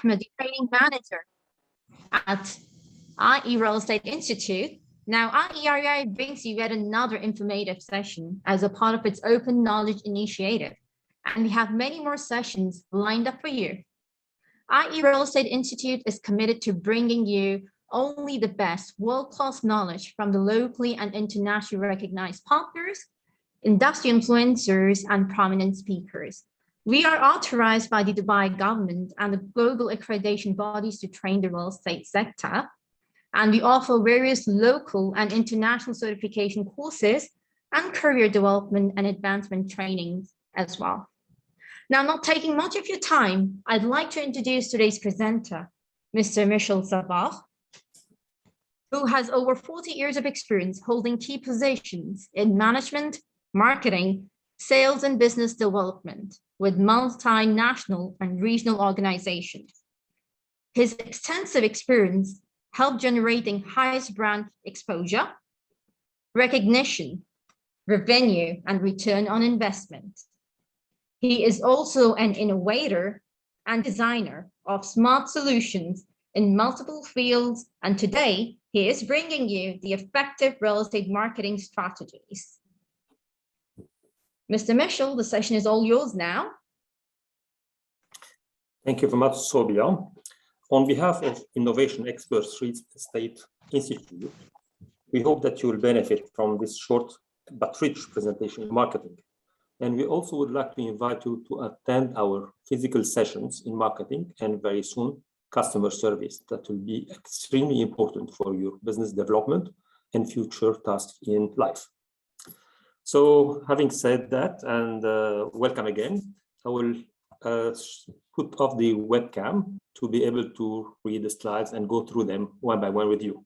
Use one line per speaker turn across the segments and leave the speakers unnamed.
Ahmed, the training manager at IE Real Estate Institute. Now, IEREI brings you yet another informative session as a part of its Open Knowledge Initiative, and we have many more sessions lined up for you. IE Real Estate Institute is committed to bringing you only the best world-class knowledge from the locally and internationally recognized partners, industry influencers, and prominent speakers. We are authorized by the Dubai government and the global accreditation bodies to train the real estate sector. And we offer various local and international certification courses and career development and advancement trainings as well. Now, not taking much of your time, I'd like to introduce today's presenter, Mr. Michel Sabbagh, who has over 40 years of experience holding key positions in management, marketing, sales, and business development with multinational and regional organizations. His extensive experience helped generating highest brand exposure, recognition, revenue, and return on investment. He is also an innovator and designer of smart solutions in multiple fields, and today he is bringing you the effective real estate marketing strategies. Mr. Michel, the session is all yours now.
Thank you very much, Sobia. On behalf of Innovation Experts Real Estate Institute, we hope that you will benefit from this short but rich presentation in marketing. And we also would like to invite you to attend our physical sessions in marketing and very soon customer service that will be extremely important for your business development and future tasks in life. So having said that, and welcome again, I will put off the webcam to be able to read the slides and go through them one by one with you.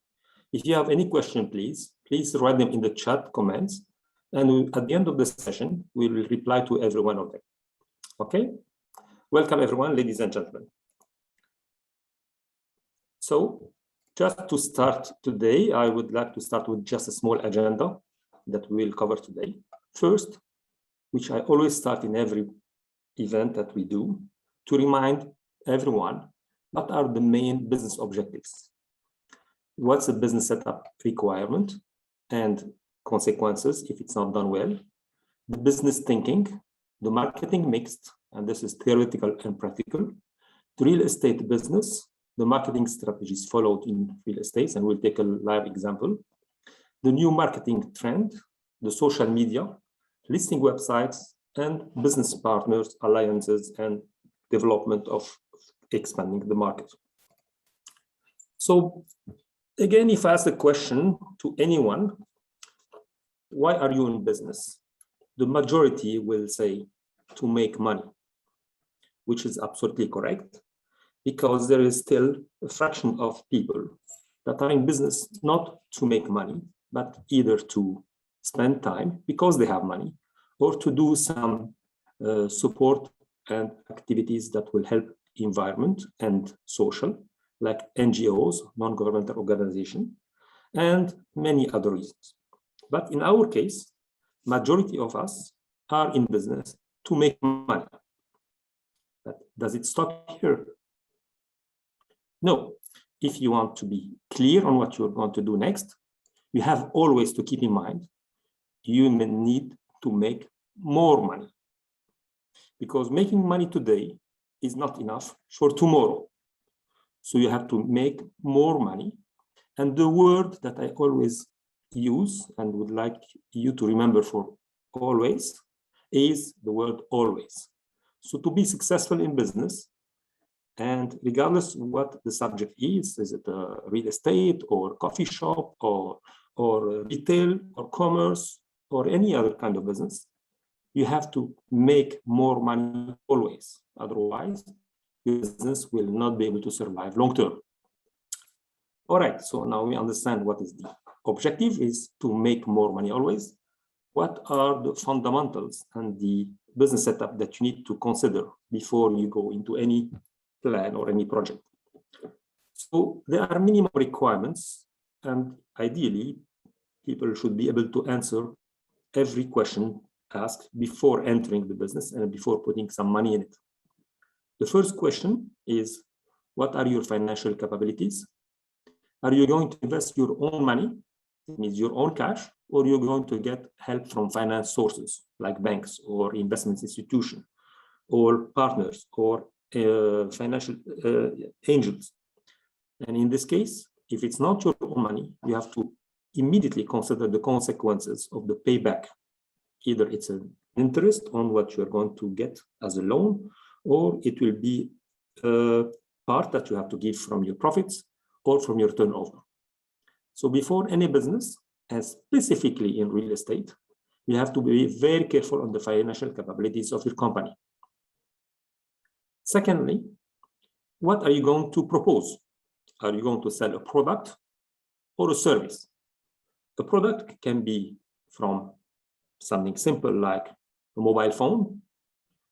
If you have any question, please write them in the chat comments, and at the end of the session, we will reply to every one of them. Okay? Welcome everyone, ladies and gentlemen. So just to start today, I would like to start with just a small agenda that we will cover today. First, which I always start in every event that we do, to remind everyone what are the main business objectives. What's the business setup requirement and consequences if it's not done well, the business thinking, the marketing mixed, and this is theoretical and practical, the real estate business, the marketing strategies followed in real estate, and we'll take a live example, the new marketing trend, the social media, listing websites, and business partners, alliances, and development of expanding the market. So again, if I ask the question to anyone, why are you in business? The majority will say to make money, which is absolutely correct, because there is still a fraction of people that are in business not to make money, but either to spend time because they have money, or to do some support and activities that will help environment and social, like NGOs, non-governmental organizations, and many other reasons. But in our case, majority of us are in business to make money. But does it stop here? No. If you want to be clear on what you're going to do next, you have always to keep in mind you may need to make more money, because making money today is not enough for tomorrow. So you have to make more money. And the word that I always use and would like you to remember for always is the word always. So to be successful in business, and regardless what the subject is it real estate or coffee shop or retail or commerce or any other kind of business, you have to make more money always. Otherwise, your business will not be able to survive long term. All right, so now we understand what is the objective is to make more money always. What are the fundamentals and the business setup that you need to consider before you go into any plan or any project? So there are minimum requirements, and ideally, people should be able to answer every question asked before entering the business and before putting some money in it. The first question is, what are your financial capabilities? Are you going to invest your own money, it means your own cash, or you're going to get help from finance sources like banks or investment institutions or partners or financial angels? And in this case, if it's not your own money, you have to immediately consider the consequences of the payback. Either it's an interest on what you're going to get as a loan, or it will be a part that you have to give from your profits or from your turnover. So before any business, and specifically in real estate, you have to be very careful on the financial capabilities of your company. Secondly, what are you going to propose? Are you going to sell a product or a service? A product can be from something simple like a mobile phone,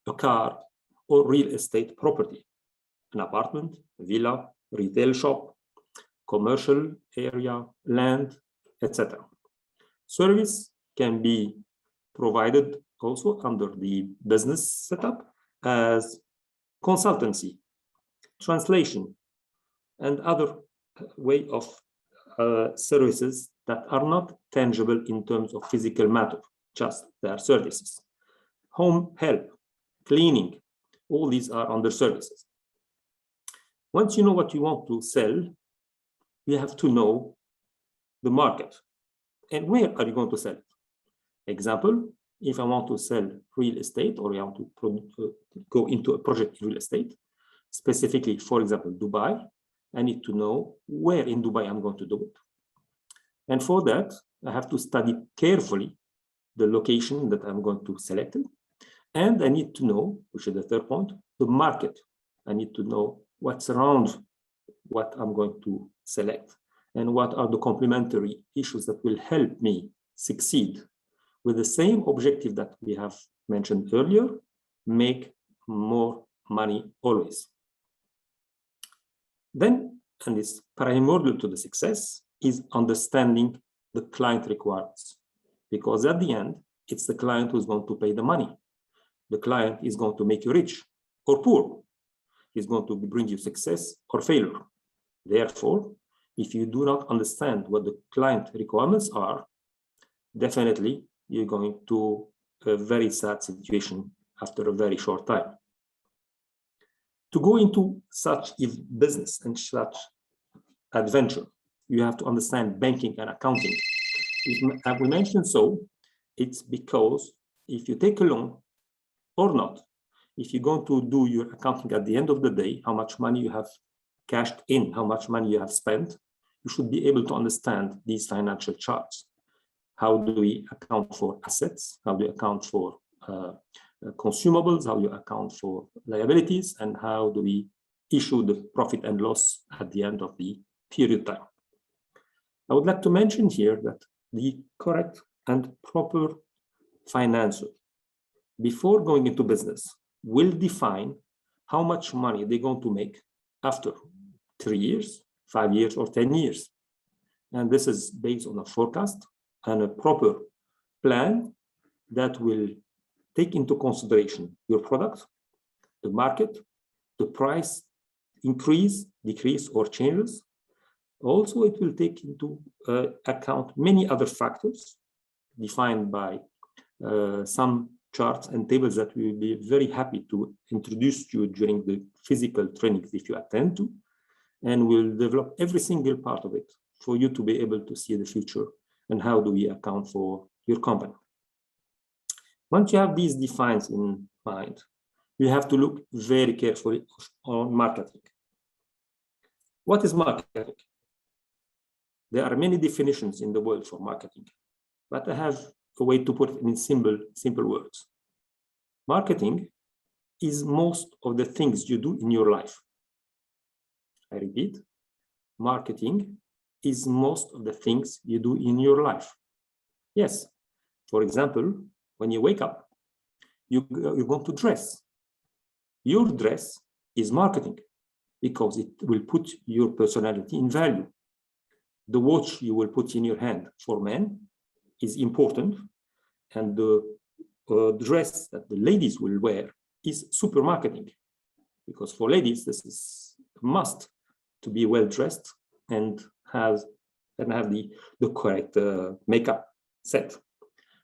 a car, or real estate property, an apartment, a villa, retail shop, commercial area, land, etc. Service can be provided also under the business setup as consultancy, translation, and other way of services that are not tangible in terms of physical matter, just their services. Home help, cleaning, all these are under services. Once you know what you want to sell, you have to know the market and where are you going to sell it. Example, if I want to sell real estate or I want to go into a project in real estate, specifically, for example, Dubai, I need to know where in Dubai I'm going to do it. And for that, I have to study carefully the location that I'm going to select it. And I need to know, which is the third point, the market. I need to know what's around what I'm going to select and what are the complementary issues that will help me succeed with the same objective that we have mentioned earlier, make more money always. Then, and it's primordial to the success, is understanding the client requirements. Because at the end, it's the client who's going to pay the money. The client is going to make you rich or poor. He's going to bring you success or failure. Therefore, if you do not understand what the client requirements are, definitely you're going to a very sad situation after a very short time. To go into such a business and such adventure, you have to understand banking and accounting. As we mentioned so, it's because if you take a loan or not, if you're going to do your accounting at the end of the day, how much money you have cashed in, how much money you have spent, you should be able to understand these financial charts. How do we account for assets? How do you account for consumables? How do you account for liabilities? And how do we issue the profit and loss at the end of the period time? I would like to mention here that the correct and proper financer, before going into business, will define how much money they're going to make after 3 years, 5 years, or 10 years. And this is based on a forecast and a proper plan that will take into consideration your product, the market, the price increase, decrease, or changes. Also, it will take into account many other factors defined by some charts and tables that we will be very happy to introduce to you during the physical trainings if you attend to, and we'll develop every single part of it for you to be able to see the future and how do we account for your company. Once you have these defines in mind, you have to look very carefully on marketing. What is marketing? There are many definitions in the world for marketing, but I have a way to put it in simple words. Marketing is most of the things you do in your life. I repeat, marketing is most of the things you do in your life. Yes, for example, when you wake up, you're going to dress. Your dress is marketing because it will put your personality in value. The watch you will put in your hand for men is important, and the dress that the ladies will wear is super marketing, because for ladies this is must to be well dressed and have the correct makeup set.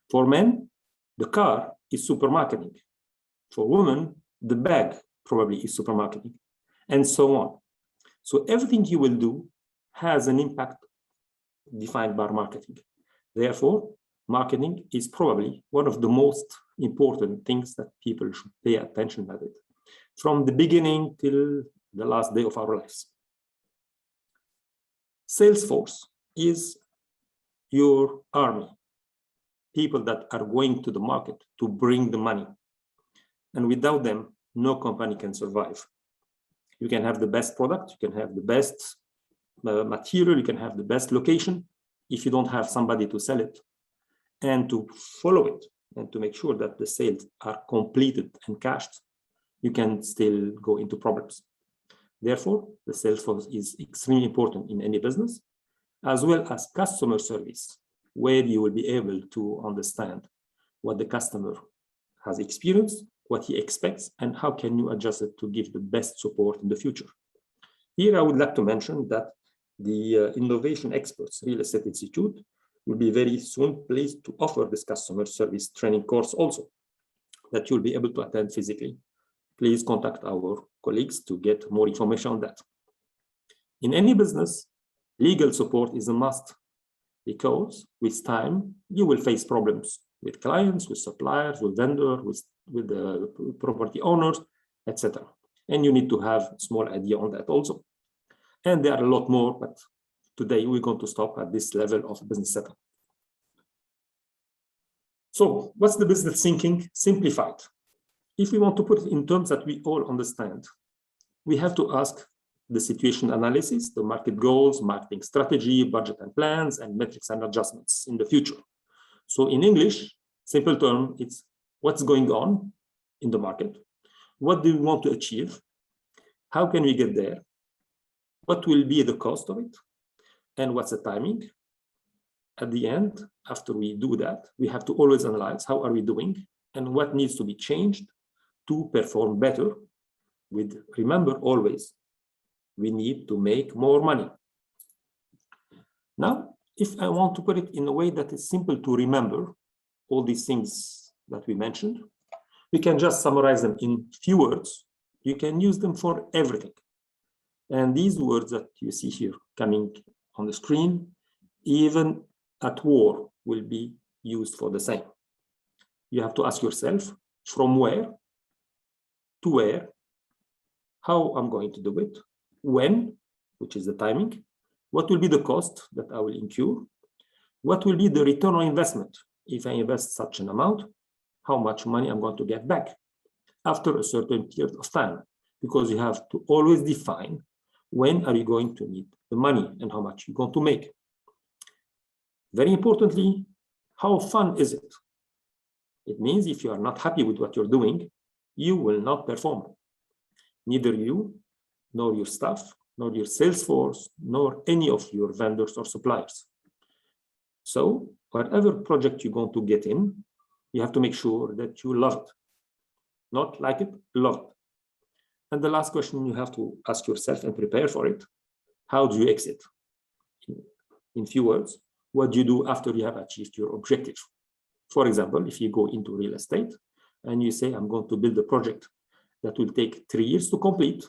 For men, the car is supermarketing. For women, the bag probably is supermarketing, and so on. So everything you will do has an impact defined by marketing. Therefore, marketing is probably one of the most important things that people should pay attention to it, from the beginning till the last day of our lives. Sales force is your army, people that are going to the market to bring the money. And without them, no company can survive. You can have the best product, you can have the best material, you can have the best location. If you don't have somebody to sell it and to follow it and to make sure that the sales are completed and cashed, you can still go into problems. Therefore, the sales force is extremely important in any business, as well as customer service, where you will be able to understand what the customer has experienced, what he expects, and how can you adjust it to give the best support in the future. Here, I would like to mention that the Innovation Experts Real Estate Institute will be very soon pleased to offer this customer service training course also, that you'll be able to attend physically. Please contact our colleagues to get more information on that. In any business, legal support is a must, because with time, you will face problems with clients, with suppliers, with vendors, with the property owners, etc. And you need to have a small idea on that also. And there are a lot more, but today we're going to stop at this level of business setup. So what's the business thinking simplified? If we want to put it in terms that we all understand, we have to ask the situation analysis, the market goals, marketing strategy, budget and plans, and metrics and adjustments in the future. So in English, simple term, it's what's going on in the market, what do we want to achieve, how can we get there, what will be the cost of it, and what's the timing. At the end, after we do that, we have to always analyze how are we doing and what needs to be changed to perform better. With, remember always, we need to make more money. Now, if I want to put it in a way that is simple to remember, all these things that we mentioned, we can just summarize them in few words. You can use them for everything. And these words that you see here coming on the screen, even at war, will be used for the same. You have to ask yourself, from where to where, how I'm going to do it, when, which is the timing, what will be the cost that I will incur, what will be the return on investment if I invest such an amount, how much money I'm going to get back after a certain period of time, because you have to always define when are you going to need the money and how much you're going to make. Very importantly, how fun is it? It means if you are not happy with what you're doing, you will not perform. Neither you, nor your staff, nor your sales force, nor any of your vendors or suppliers. So whatever project you're going to get in, you have to make sure that you love it. Not like it, love it. And the last question you have to ask yourself and prepare for it, how do you exit? In few words, what do you do after you have achieved your objective? For example, if you go into real estate and you say, I'm going to build a project that will take 3 years to complete,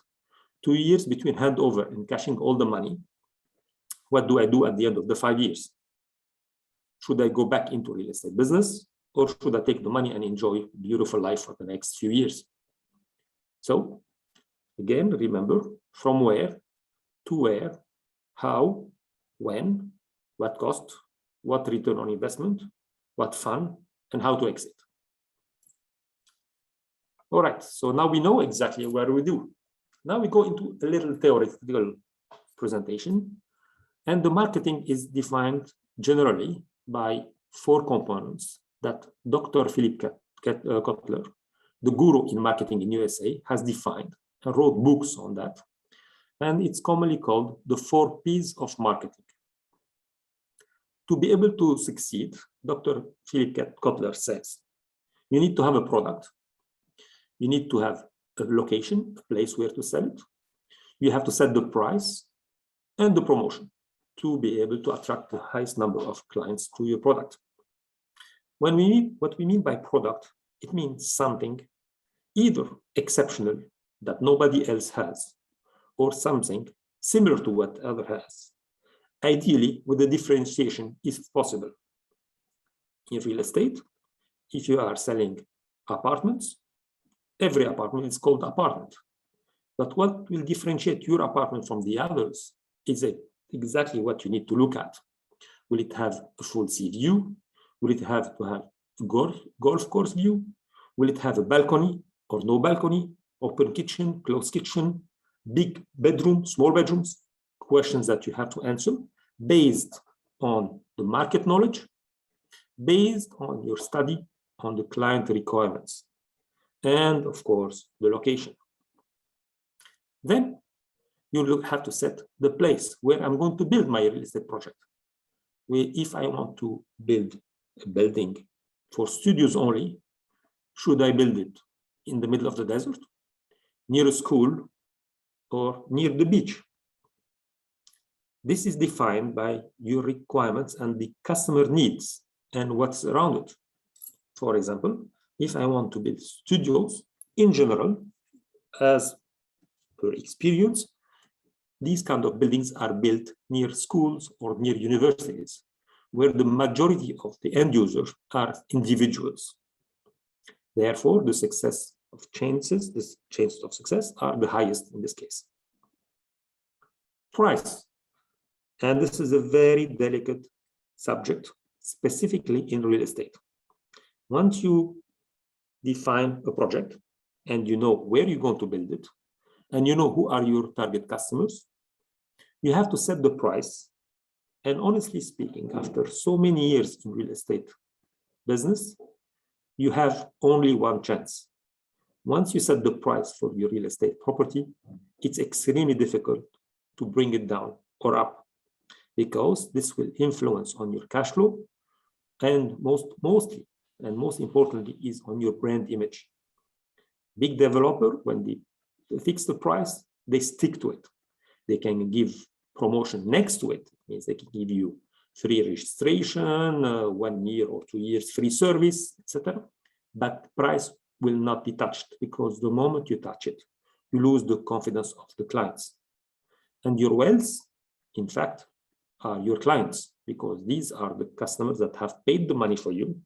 2 years between handover and cashing all the money, what do I do at the end of the 5 years? Should I go back into real estate business, or should I take the money and enjoy beautiful life for the next few years? So again, remember, from where to where, how, when, what cost, what return on investment, what fun, and how to exit. All right, so now we know exactly where we do. Now we go into a little theoretical presentation, and the marketing is defined generally by 4 components that Dr. Philip Kotler, the guru in marketing in USA, has defined and wrote books on that. And it's commonly called the 4 P's of marketing. To be able to succeed, Dr. Philip Kotler says, you need to have a product. You need to have a location, a place where to sell it. you have to set the price and the promotion to be able to attract the highest number of clients to your product. What we mean by product, it means something either exceptional that nobody else has, or something similar to what other has, ideally with the differentiation if possible. In real estate, if you are selling apartments, every apartment is called apartment. But what will differentiate your apartment from the others is exactly what you need to look at. Will it have a full sea view? Will it have to have a golf course view? Will it have a balcony or no balcony? Open kitchen, closed kitchen, big bedroom, small bedrooms? Questions that you have to answer based on the market knowledge, based on your study on the client requirements, and of course, the location. Then you have to set the place where I'm going to build my real estate project. If I want to build a building for studios only, should I build it in the middle of the desert, near a school, or near the beach? This is defined by your requirements and the customer needs and what's around it. For example, if I want to build studios in general, as per experience, these kind of buildings are built near schools or near universities, where the majority of the end users are individuals. Therefore, the chances of success are the highest in this case. Price. And this is a very delicate subject, specifically in real estate. Once you define a project and you know where you're going to build it, and you know who are your target customers, you have to set the price. And honestly speaking, after so many years in real estate business, you have only one chance. Once you set the price for your real estate property, it's extremely difficult to bring it down or up, because this will influence on your cash flow, and mostly and most importantly is on your brand image. Big developer, when they fix the price, they stick to it. They can give promotion next to it. Means they can give you free registration, 1 year or 2 years free service, etc. But price will not be touched, because the moment you touch it, you lose the confidence of the clients. And your wealth, in fact, are your clients, because these are the customers that have paid the money for you,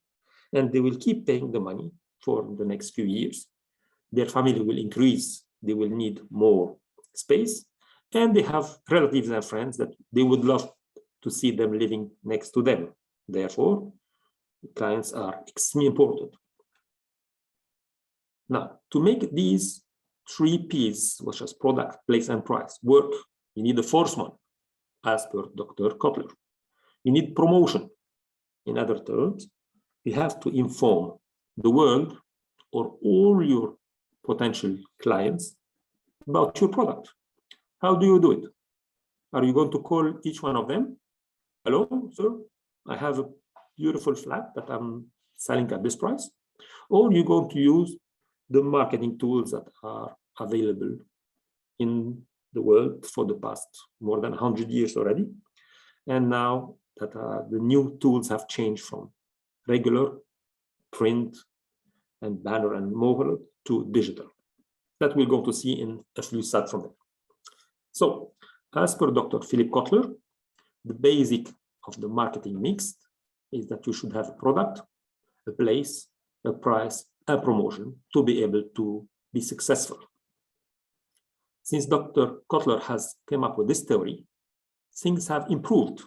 and they will keep paying the money for the next few years. Their family will increase, they will need more space, and they have relatives and friends that they would love to see them living next to them. Therefore, clients are extremely important. Now, to make these 3 P's, which is product, place, and price, work, you need a 4th one, as per Dr. Kotler. You need promotion. In other terms, you have to inform the world or all your potential clients about your product. How do you do it? Are you going to call each one of them? Hello, sir, I have a beautiful flat that I'm selling at this price. Or you're going to use the marketing tools that are available in the world for the past more than 100 years already. And now that the new tools have changed from regular print and banner and mobile to digital. That we're going to see in a few slides from there. So, as per Dr. Philip Kotler, the basic of the marketing mix is that you should have a product, a place, a price, a promotion to be able to be successful. Since Dr. Kotler has come up with this theory, things have improved.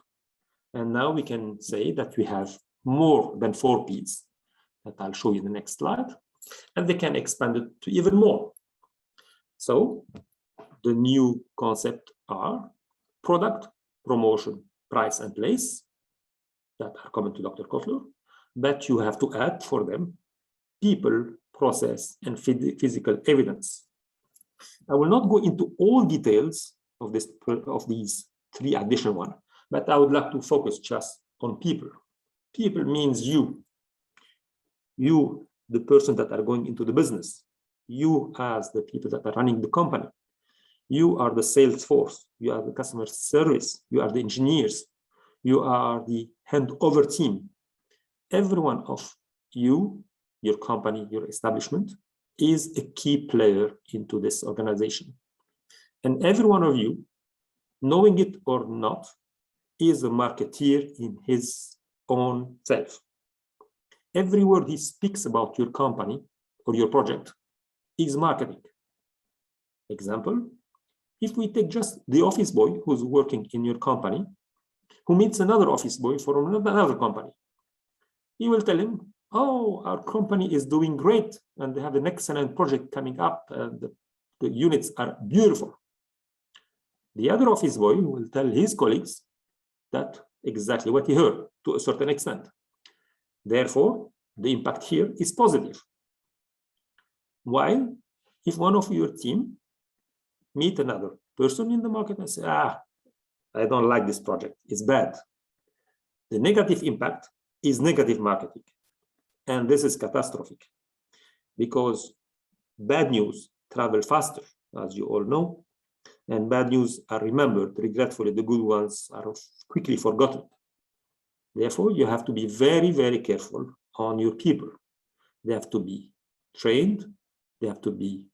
And now we can say that we have more than 4 P's that I'll show you in the next slide, and they can expand it to even more. So the new concepts are product, promotion, price, and place that are common to Dr. Kotler, but you have to add for them people, process, and physical evidence. I will not go into all details of these 3 additional ones, but I would like to focus just on people. People means you, the person that are going into the business, you as the people that are running the company, You are the sales force, you are the customer service, you are the engineers, you are the handover team. Every one of you, your company, your establishment, is a key player into this organization. And every one of you, knowing it or not, is a marketeer in his own self. Every word he speaks about your company or your project is marketing. Example, if we take just the office boy who's working in your company, who meets another office boy from another company, he will tell him, oh, our company is doing great and they have an excellent project coming up and the units are beautiful. The other office boy will tell his colleagues that exactly what he heard to a certain extent. Therefore, the impact here is positive. While if one of your team meet another person in the market and say, I don't like this project, it's bad. The negative impact is negative marketing. And this is catastrophic because bad news travel faster, as you all know, and bad news are remembered regretfully. The good ones are quickly forgotten. Therefore, you have to be very, very careful on your people. They have to be trained, they have to be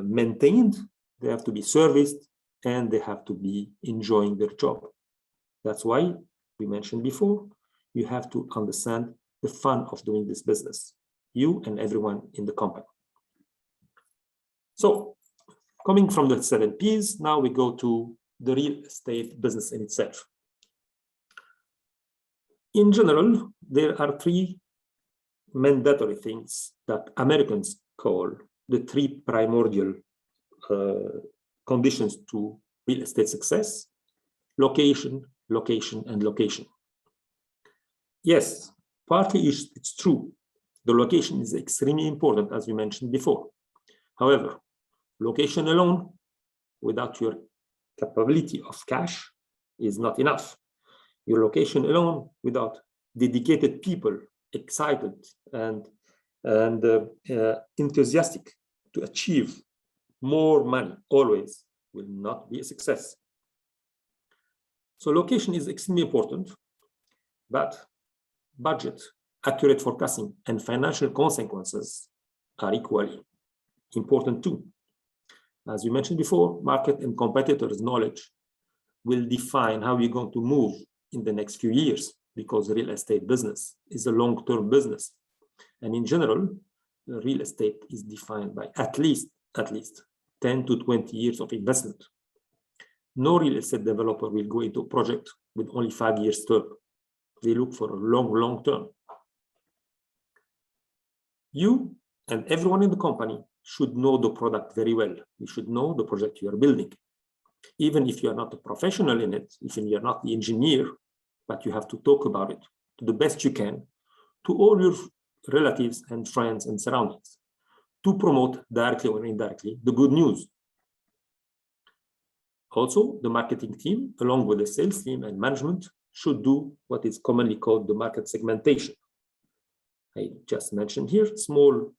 maintained, they have to be serviced, and they have to be enjoying their job. That's why we mentioned before, you have to understand the fun of doing this business, you and everyone in the company. So coming from the 7 Ps, now we go to the real estate business in itself. In general, there are 3 mandatory things that Americans call the 3 primordial conditions to real estate success: location, location, and location. Yes, partly it's true. The location is extremely important, as we mentioned before. However, location alone, without your capability of cash, is not enough. Your location alone, without dedicated people, excited and enthusiastic to achieve more money, always will not be a success. So location is extremely important, but budget, accurate forecasting, and financial consequences are equally important too. As we mentioned before, market and competitors' knowledge will define how we're going to move in the next few years, because real estate business is a long-term business. And in general, real estate is defined by at least 10 to 20 years of investment. No real estate developer will go into a project with only 5 years term. They look for a long term. You and everyone in the company should know the product very well. You should know the project you are building. Even if you are not a professional in it, even if you're not the engineer, but you have to talk about it to the best you can to all your relatives and friends and surroundings to promote directly or indirectly the good news. Also, the marketing team, along with the sales team and management, should do what is commonly called the market segmentation. I just mentioned here, small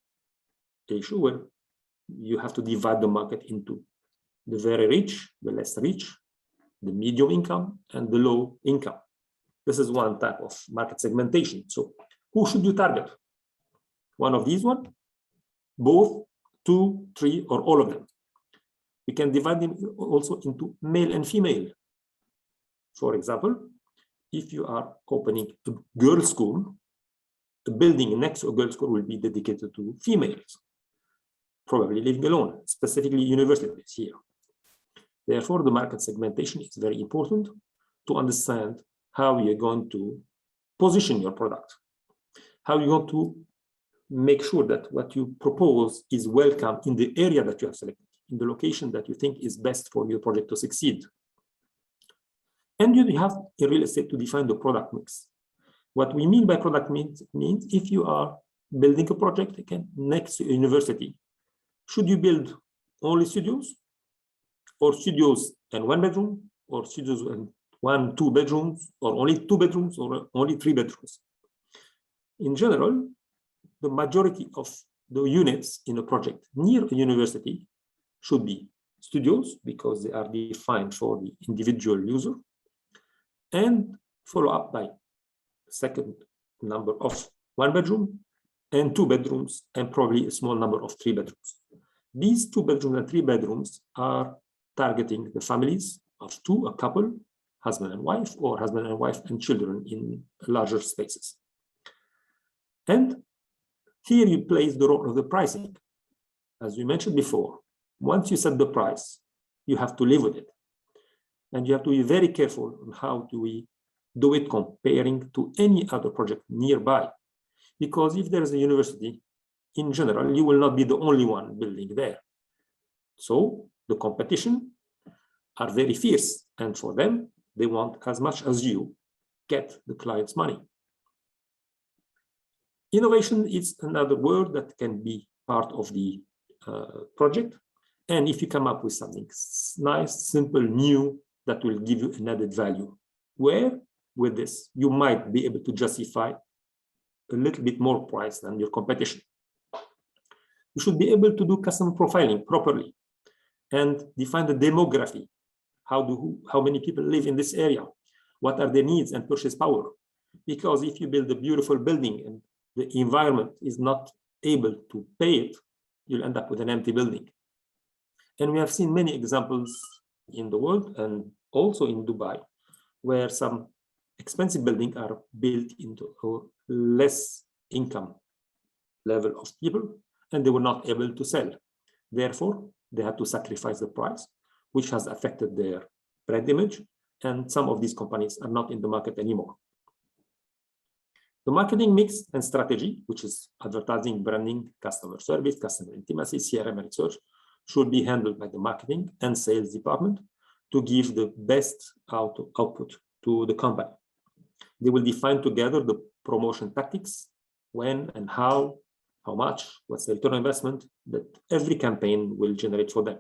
issue where you have to divide the market into the very rich, the less rich, the medium income, and the low income. This is one type of market segmentation. So who should you target? One of these one, both, 2, 3, or all of them. We can divide them also into male and female. For example, if you are opening a girls' school, the building next to a girls' school will be dedicated to females, probably living alone, specifically universities here. Therefore, the market segmentation is very important to understand how you're going to position your product, how you're going to make sure that what you propose is welcome in the area that you have selected, in the location that you think is best for your project to succeed. And you have in real estate to define the product mix. What we mean by product mix means if you are building a project again next to a university, should you build only studios, or studios and 1 bedroom, or studios and 1, 2 bedrooms, or only 2 bedrooms, or only 3 bedrooms? In general, the majority of the units in a project near a university should be studios because they are defined for the individual user, and follow up by second number of 1 bedroom and 2 bedrooms, and probably a small number of 3 bedrooms. These 2 bedrooms and 3 bedrooms are targeting the families of two, a couple, husband and wife, or husband and wife and children in larger spaces. And here you place the role of the pricing. As we mentioned before, once you set the price, you have to live with it. And you have to be very careful on how do we do it comparing to any other project nearby. Because if there is a university, in general, you will not be the only one building there. So the competition are very fierce. And for them, they want as much as you get the client's money. Innovation is another word that can be part of the project. And if you come up with something nice, simple, new, that will give you an added value, where with this, you might be able to justify a little bit more price than your competition. You should be able to do customer profiling properly and define the demography. How many people live in this area? What are their needs and purchase power? Because if you build a beautiful building and the environment is not able to pay it, you'll end up with an empty building. And we have seen many examples in the world and also in Dubai, where some expensive buildings are built into a less income level of people, and they were not able to sell. Therefore, they had to sacrifice the price, which has affected their brand image, and some of these companies are not in the market anymore. The marketing mix and strategy, which is advertising, branding, customer service, customer intimacy, CRM and research, should be handled by the marketing and sales department to give the best output to the company. They will define together the promotion tactics, when and how much, what's the return on investment that every campaign will generate for them.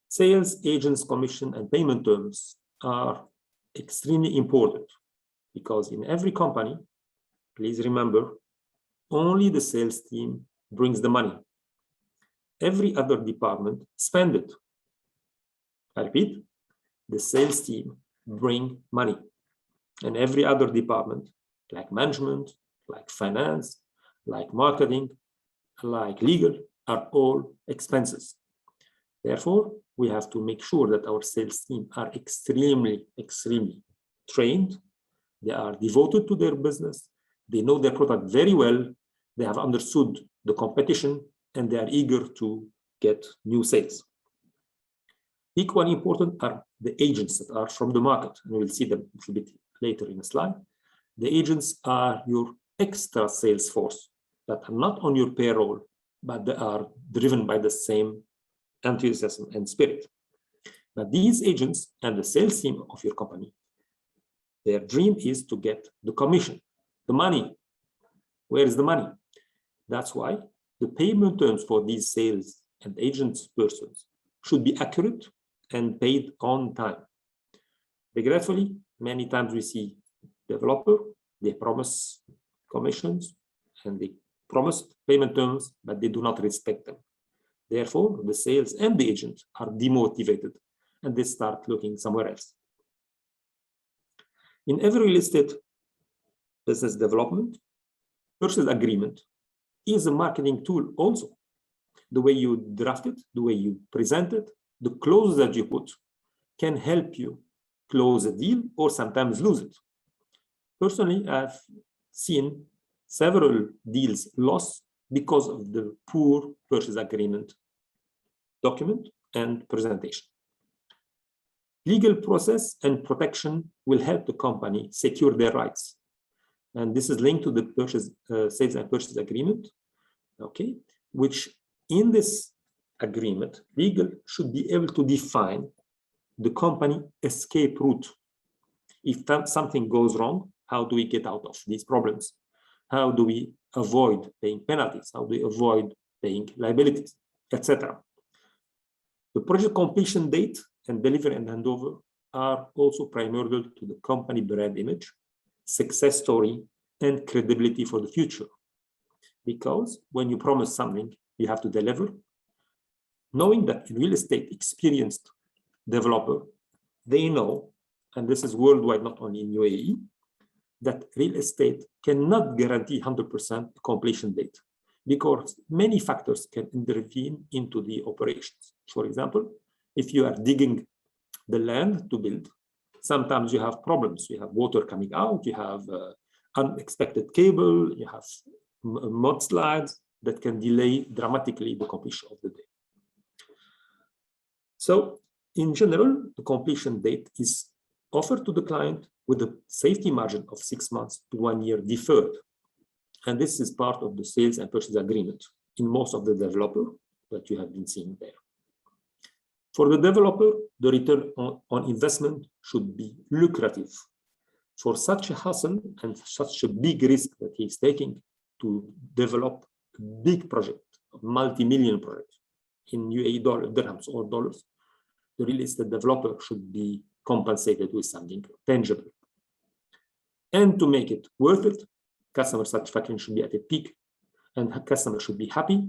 Sales agents' commission and payment terms are extremely important because in every company, please remember, only the sales team brings the money. Every other department spend it. I repeat, the sales team bring money, and every other department, like management, like finance, like marketing, like legal, are all expenses. Therefore, we have to make sure that our sales team are extremely trained. They are devoted to their business. They know their product very well. They have understood the competition, and they are eager to get new sales. Equally important are the agents that are from the market, and we'll see them a little bit later in the slide. The agents are your extra sales force that are not on your payroll, but they are driven by the same enthusiasm and spirit. But these agents and the sales team of your company, their dream is to get the commission, the money. Where is the money? That's why the payment terms for these sales and agents persons should be accurate and paid on time. Regretfully, many times we see developer, they promise commissions and they promise payment terms, but they do not respect them. Therefore, the sales and the agent are demotivated and they start looking somewhere else. In every real estate business development, purchase agreement is a marketing tool also. The way you draft it, the way you present it, the clauses that you put can help you close a deal or sometimes lose it. Personally, I've seen several deals lost because of the poor purchase agreement document and presentation. Legal process and protection will help the company secure their rights. And this is linked to the purchase, sales and purchase agreement, okay, which in this agreement, legal should be able to define the company escape route. If something goes wrong, how do we get out of these problems? How do we avoid paying penalties? How do we avoid paying liabilities, etc.? The project completion date and delivery and handover are also primordial to the company brand image, success story, and credibility for the future. Because when you promise something, you have to deliver. knowing that in real estate, experienced developer, they know, and this is worldwide, not only in UAE, that real estate cannot guarantee 100% completion date because many factors can intervene into the operations. For example, if you are digging the land to build, sometimes you have problems. You have water coming out, you have unexpected cable, you have mudslides that can delay dramatically the completion of the day. So in general, the completion date is offered to the client with a safety margin of 6 months to 1 year deferred. And this is part of the sales and purchase agreement in most of the developer that you have been seeing there. For the developer, the return on investment should be lucrative. For such a hustle and such a big risk that he is taking to develop a big project, a multi-million project in UAE dirhams or dollars, the real estate developer should be compensated with something tangible. And to make it worth it, customer satisfaction should be at a peak, and customer should be happy,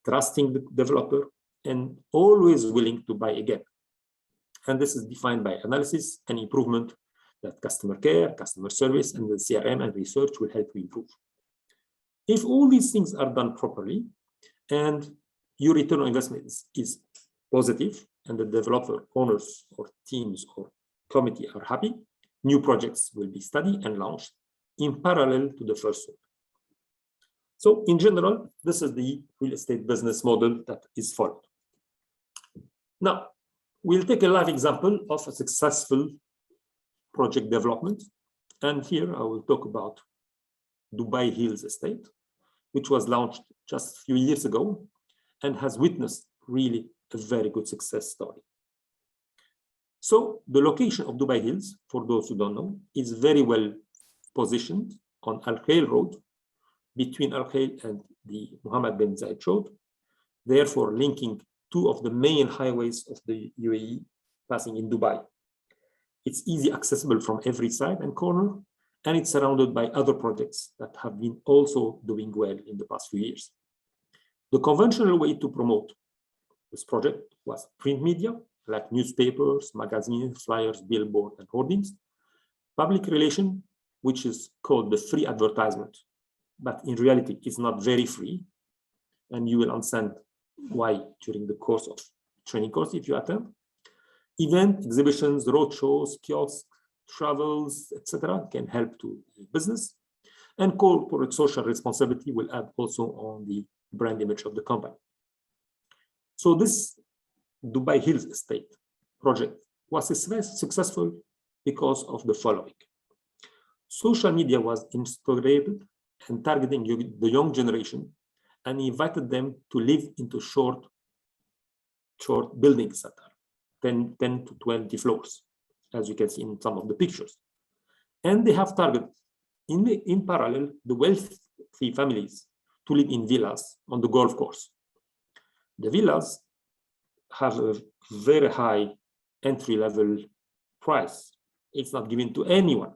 trusting the developer, and always willing to buy again. And this is defined by analysis and improvement that customer care, customer service, and the CRM and research will help you improve. If all these things are done properly and your return on investment is positive and the developer owners or teams or committee are happy, new projects will be studied and launched in parallel to the first one. So in general, this is the real estate business model that is followed. Now, we'll take a live example of a successful project development. And here I will talk about Dubai Hills Estate, which was launched just a few years ago and has witnessed really a very good success story. So the location of Dubai Hills, for those who don't know, is very well positioned on Al Khail Road, between Al Khail and the Mohammed bin Zayed Road, therefore linking two of the main highways of the UAE passing in Dubai. It's easy accessible from every side and corner, and it's surrounded by other projects that have been also doing well in the past few years. The conventional way to promote this project was print media, like newspapers, magazines, flyers, billboard, and hoardings, public relation, which is called the free advertisement, but in reality, it's not very free, and you will understand why during the course of training course if you attend. Event, exhibitions, roadshows, kiosks, travels, etc. can help to business, and corporate social responsibility will add also on the brand image of the company. So this Dubai Hills Estate project was successful because of the following. Social media was instated and targeting the young generation and invited them to live into short buildings that are 10 to 20 floors, as you can see in some of the pictures. And they have targeted in parallel the wealthy families to live in villas on the golf course. The villas have a very high entry-level price. It's not given to anyone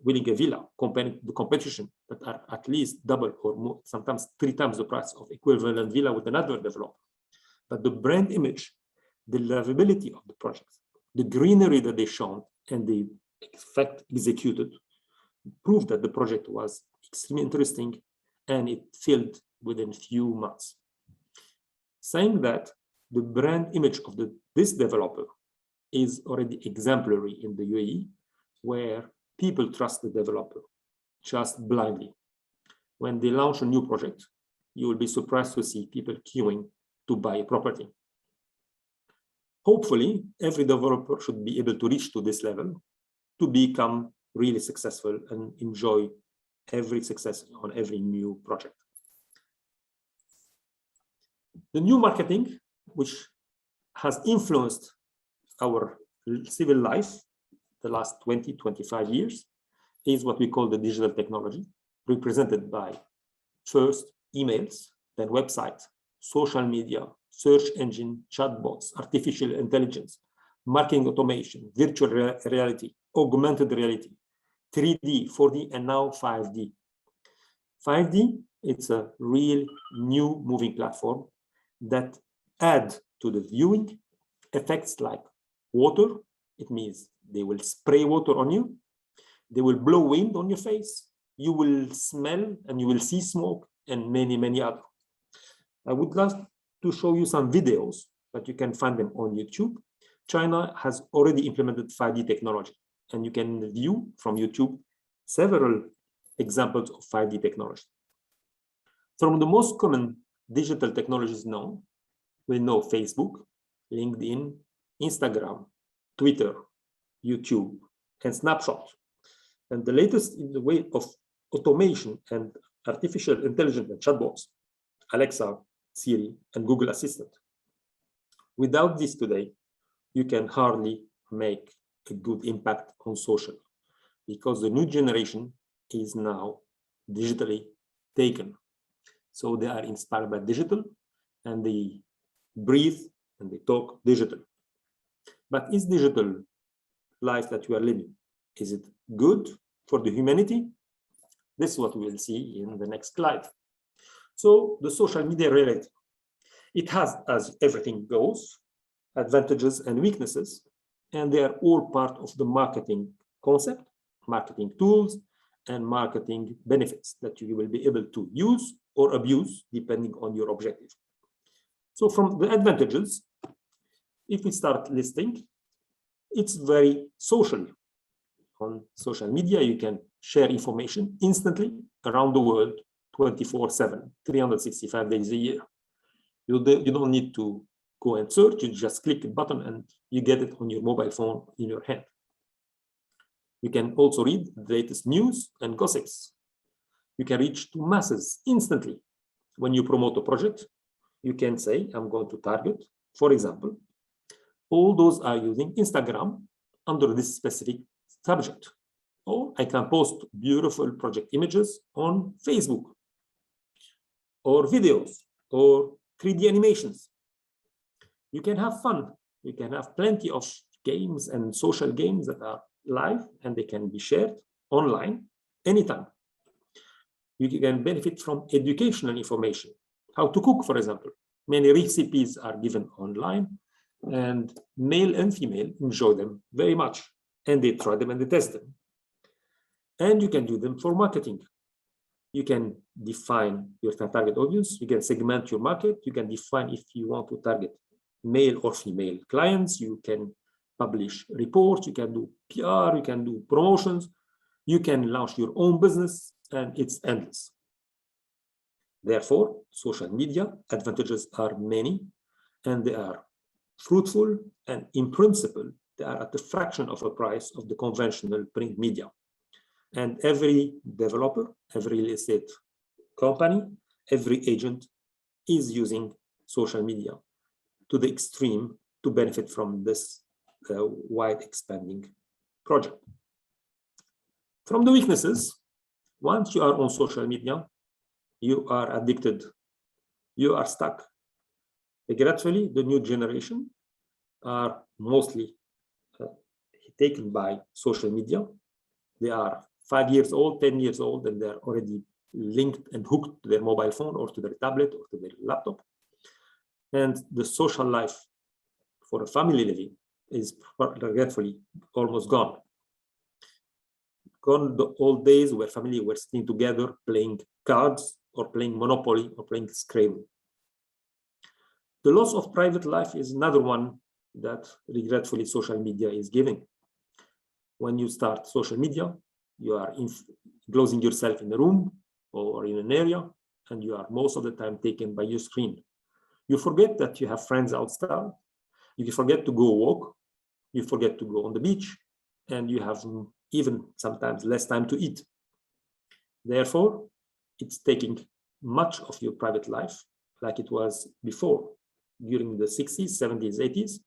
winning a villa compared to the competition that are at least double or more, sometimes 3 times the price of equivalent villa with another developer. But the brand image, the livability of the project, the greenery that they shown and the effect executed proved that the project was extremely interesting and it filled within few months. Saying that, the brand image of this developer is already exemplary in the UAE, where people trust the developer just blindly. When they launch a new project, you will be surprised to see people queuing to buy a property. Hopefully, every developer should be able to reach to this level to become really successful and enjoy every success on every new project. The new marketing, which has influenced our civil life the last 20, 25 years, is what we call the digital technology, represented by first emails, then websites, social media, search engine, chatbots, artificial intelligence, marketing automation, virtual reality, augmented reality, 3D, 4D, and now 5D. 5D, it's a real new moving platform that add to the viewing effects like water. It means they will spray water on you. They will blow wind on your face. You will smell and you will see smoke and many, many other. I would love to show you some videos, but you can find them on YouTube. China has already implemented 5D technology, and you can view from YouTube several examples of 5D technology. From the most common digital technologies known, we know Facebook, LinkedIn, Instagram, Twitter, YouTube, and Snapshot. And the latest in the way of automation and artificial intelligence and chatbots, Alexa, Siri, and Google Assistant. Without this today, you can hardly make a good impact on social, because the new generation is now digitally taken. So they are inspired by digital, and they breathe and they talk digital. But is digital life that you are living, is it good for the humanity? This is what we will see in the next slide. So the social media reality, it has, as everything goes, advantages and weaknesses, and they are all part of the marketing concept, marketing tools, and marketing benefits that you will be able to use or abuse depending on your objective. So from the advantages, if we start listing, it's very social. On social media, you can share information instantly around the world, 24/7, 365 days a year. You don't need to go and search, you just click a button and you get it on your mobile phone in your hand. You can also read the latest news and gossips. You can reach to masses instantly. When you promote a project, you can say, I'm going to target, for example, all those are using Instagram under this specific subject. Or I can post beautiful project images on Facebook, or videos, or 3D animations. You can have fun. You can have plenty of games and social games that are live, and they can be shared online anytime. You can benefit from educational information, how to cook, for example. Many recipes are given online, and male and female enjoy them very much, and they try them and they test them. And you can do them for marketing. You can define your target audience, you can segment your market, you can define if you want to target male or female clients, you can publish reports, you can do PR, you can do promotions, you can launch your own business, and it's endless. Therefore, social media advantages are many, and they are fruitful, and in principle, they are at the fraction of a price of the conventional print media. And every developer, every real estate company, every agent is using social media to the extreme to benefit from this wide expanding project. From the weaknesses, once you are on social media, you are addicted, you are stuck. Regretfully, the new generation are mostly taken by social media. They are 5 years old, 10 years old, and they're already linked and hooked to their mobile phone or to their tablet or to their laptop. And the social life for a family living is regretfully almost gone. Gone the old days where family were sitting together playing cards or playing Monopoly or playing Scrabble. The loss of private life is another one that regretfully social media is giving. When you start social media, you are closing yourself in a room or in an area, and you are most of the time taken by your screen. You forget that you have friends outside. You forget to go walk. You forget to go on the beach, and you have even sometimes less time to eat. Therefore, it's taking much of your private life like it was before. During the 60s, 70s, 80s,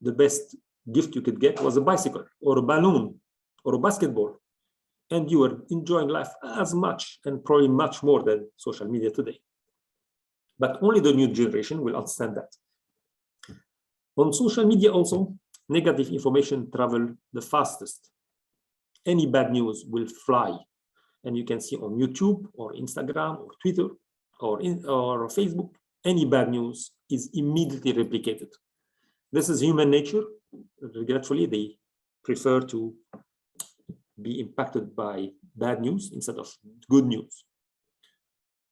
the best gift you could get was a bicycle or a balloon or a basketball. And you were enjoying life as much and probably much more than social media today. But only the new generation will understand that. On social media also, negative information travel the fastest. Any bad news will fly. And you can see on YouTube or Instagram or Twitter or Facebook, any bad news is immediately replicated. This is human nature. Regretfully, they prefer to be impacted by bad news instead of good news.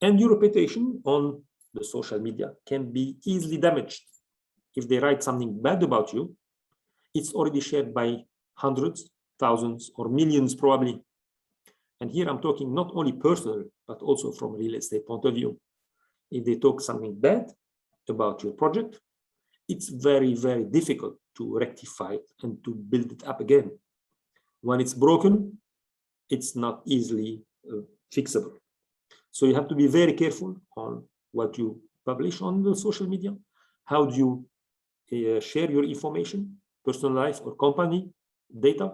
And your reputation on the social media can be easily damaged. If they write something bad about you, it's already shared by hundreds, thousands, or millions probably. And here I'm talking not only personal, but also from a real estate point of view. If they talk something bad about your project, it's very, very difficult to rectify it and to build it up again. When it's broken, it's not easily fixable. So you have to be very careful on what you publish on the social media. How do you share your information, personal life or company data?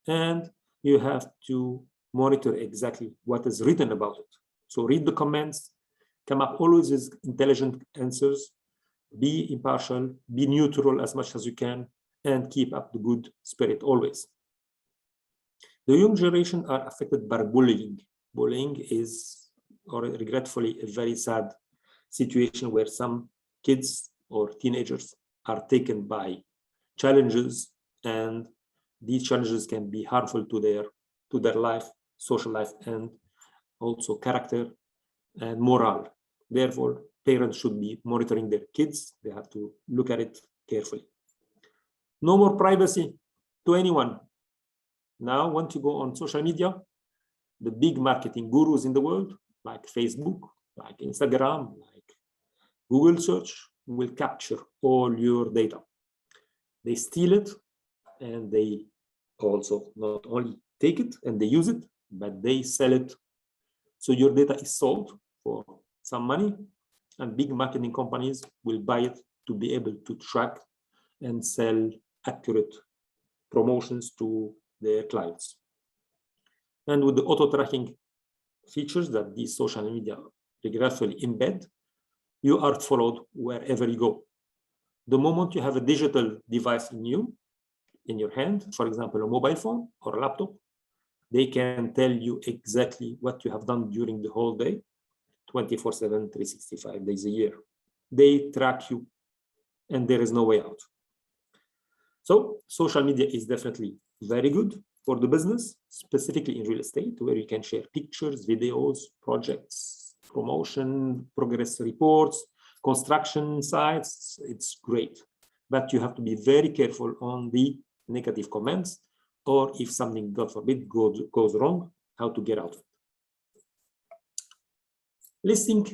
And you have to monitor exactly what is written about it. So read the comments, come up always with intelligent answers, be impartial, be neutral as much as you can, and keep up the good spirit always. The young generation are affected by bullying. Bullying is, or regretfully, a very sad situation where some kids or teenagers are taken by challenges, and these challenges can be harmful to their life, social life, and also character and morale. Therefore, parents should be monitoring their kids. They have to look at it carefully. No more privacy to anyone. Now, once you go on social media, the big marketing gurus in the world, like Facebook, like Instagram, like Google search, will capture all your data. They steal it, and they also not only take it and they use it, but they sell it. So your data is sold for some money, and big marketing companies will buy it to be able to track and sell accurate promotions to their clients. And with the auto tracking features that these social media regretfully embed, you are followed wherever you go. The moment you have a digital device in your hand, for example, a mobile phone or a laptop, they can tell you exactly what you have done during the whole day, 24/7, 365 days a year. They track you, and there is no way out. So social media is definitely very good for the business, specifically in real estate, where you can share pictures, videos, projects, promotion, progress reports, construction sites. It's great, but you have to be very careful on the negative comments, or if something, God forbid, goes wrong, how to get out of it. Listing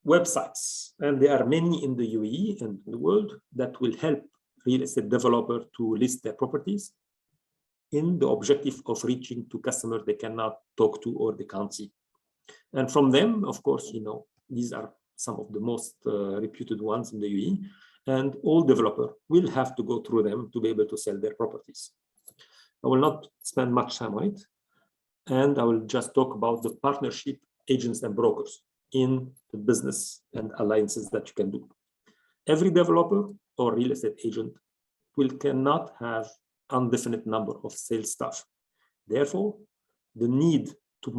websites, and there are many in the UAE and the world that will help real estate developer to list their properties in the objective of reaching to customers they cannot talk to or they can't see. And from them, of course, these are some of the most reputed ones in the UAE, and all developer will have to go through them to be able to sell their properties. I will not spend much time on it, and I will just talk about the partnership agents and brokers in the business and alliances that you can do. Every developer or real estate agent cannot have indefinite number of sales staff. Therefore, the need to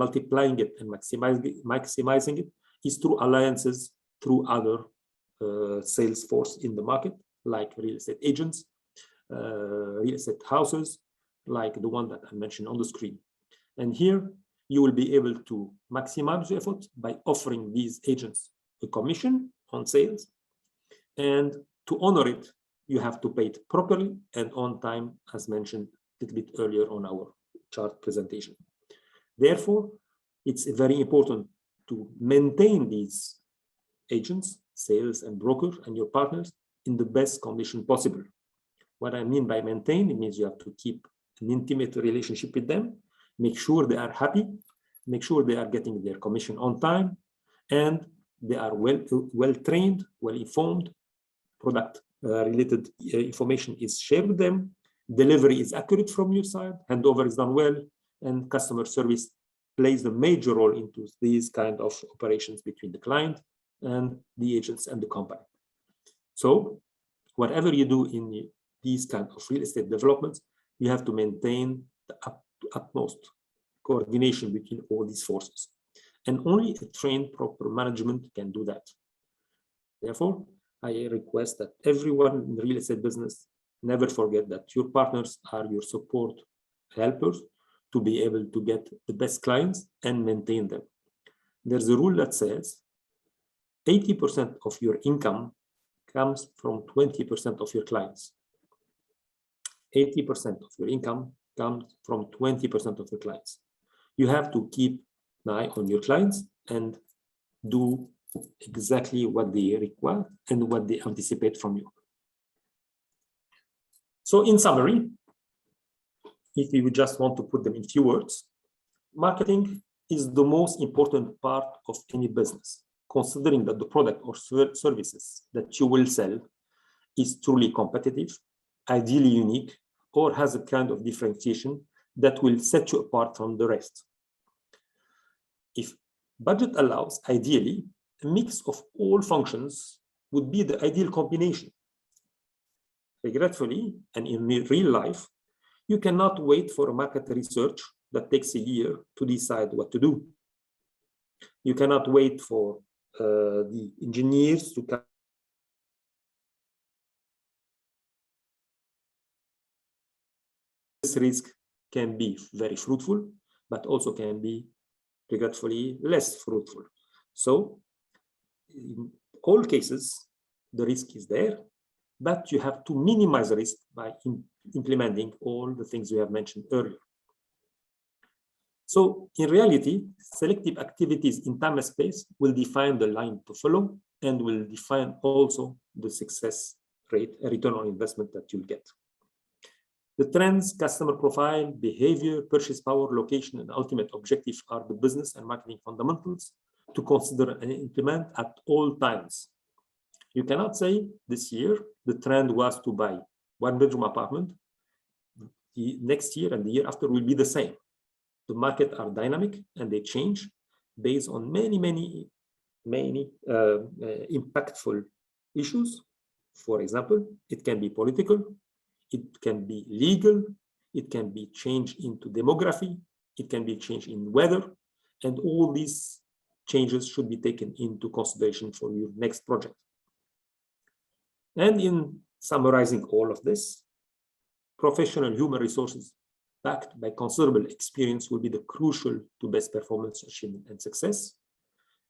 multiplying it and maximizing it is through alliances, through other sales force in the market, like real estate agents, real estate houses, like the one that I mentioned on the screen. And here you will be able to maximize your effort by offering these agents a commission on sales. And to honor it, you have to pay it properly and on time, as mentioned a little bit earlier on our chart presentation. Therefore, it's very important to maintain these agents, sales and brokers and your partners in the best condition possible. What I mean by maintain, it means you have to keep an intimate relationship with them, make sure they are happy, make sure they are getting their commission on time, and they are well trained, well informed, product related information is shared with them, delivery is accurate from your side, handover is done well, and customer service plays a major role into these kind of operations between the client and the agents and the company. So whatever you do in these kind of real estate developments, you have to maintain the utmost coordination between all these forces. And only a trained proper management can do that. Therefore, I request that everyone in the real estate business never forget that your partners are your support helpers to be able to get the best clients and maintain them. There's a rule that says 80% of your income comes from 20% of your clients. 80% of your income comes from 20% of your clients. You have to keep an eye on your clients and do exactly what they require and what they anticipate from you. So in summary, if you just want to put them in few words, marketing is the most important part of any business, considering that the product or services that you will sell is truly competitive, ideally unique, or has a kind of differentiation that will set you apart from the rest. If budget allows, ideally, a mix of all functions would be the ideal combination. Regretfully, and in real life, you cannot wait for a market research that takes a year to decide what to do. You cannot wait for the engineers to come. This risk can be very fruitful, but also can be, regretfully, less fruitful. So, in all cases, the risk is there, but you have to minimize the risk by implementing all the things we have mentioned earlier. So, in reality, selective activities in time and space will define the line to follow and will define also the success rate, return on investment that you'll get. The trends, customer profile, behavior, purchase power, location, and ultimate objective are the business and marketing fundamentals to consider and implement at all times. You cannot say this year the trend was to buy one-bedroom apartment. The next year and the year after will be the same. The market are dynamic and they change based on many impactful issues. For example, it can be political, it can be legal, it can be changed into demography, it can be changed in weather, and all these changes should be taken into consideration for your next project. And in summarizing all of this, professional human resources backed by considerable experience will be the crucial to best performance achievement and success.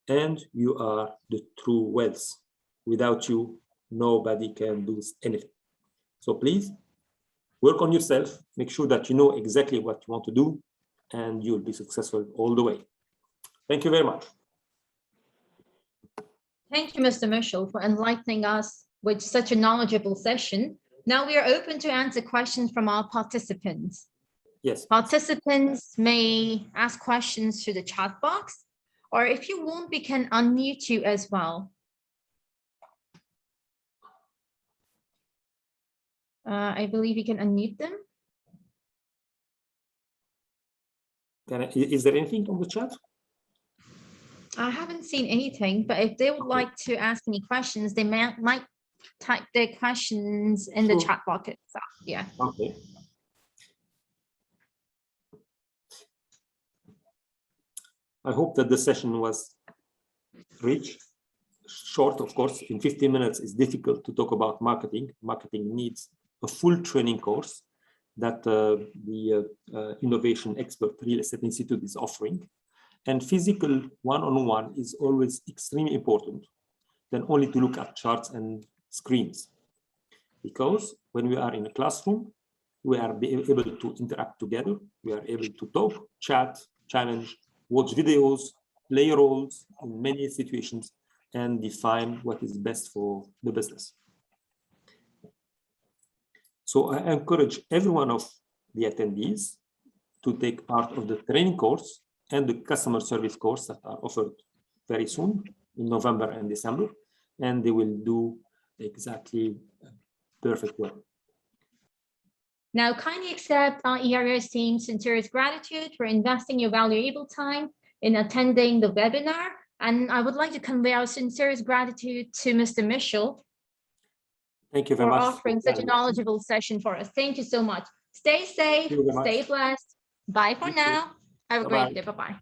And you are the true wealth. Without you, nobody can do anything. So please work on yourself, make sure that you know exactly what you want to do, and you'll be successful all the way. Thank you very much.
Thank you, Mr. Michel, for enlightening us with such a knowledgeable session. Now we are open to answer questions from our participants.
Yes.
Participants may ask questions through the chat box, or if you want, we can unmute you as well. I believe you can unmute them.
Is there anything on the chat?
I haven't seen anything, but if they would like to ask any questions, they might type their questions in the chat box itself. Yeah.
Okay. I hope that the session was rich, short, of course. In 15 minutes, it's difficult to talk about marketing. Marketing needs a full training course that the Innovation Expert Real Estate Institute is offering. And physical one-on-one is always extremely important than only to look at charts and screens. Because when we are in a classroom, we are able to interact together. We are able to talk, chat, challenge, watch videos, play roles in many situations, and define what is best for the business. So I encourage every one of the attendees to take part of the training course and the customer service course that are offered very soon in November and December, and they will do exactly perfect work.
Now, kindly accept our ERS team's sincerest gratitude for investing your valuable time in attending the webinar. And I would like to convey our sincerest gratitude to Mr. Michel.
Thank you very much
for offering such a knowledgeable session for us. Thank you so much. Stay safe, stay blessed. Bye for now. Have a great day. Bye-bye.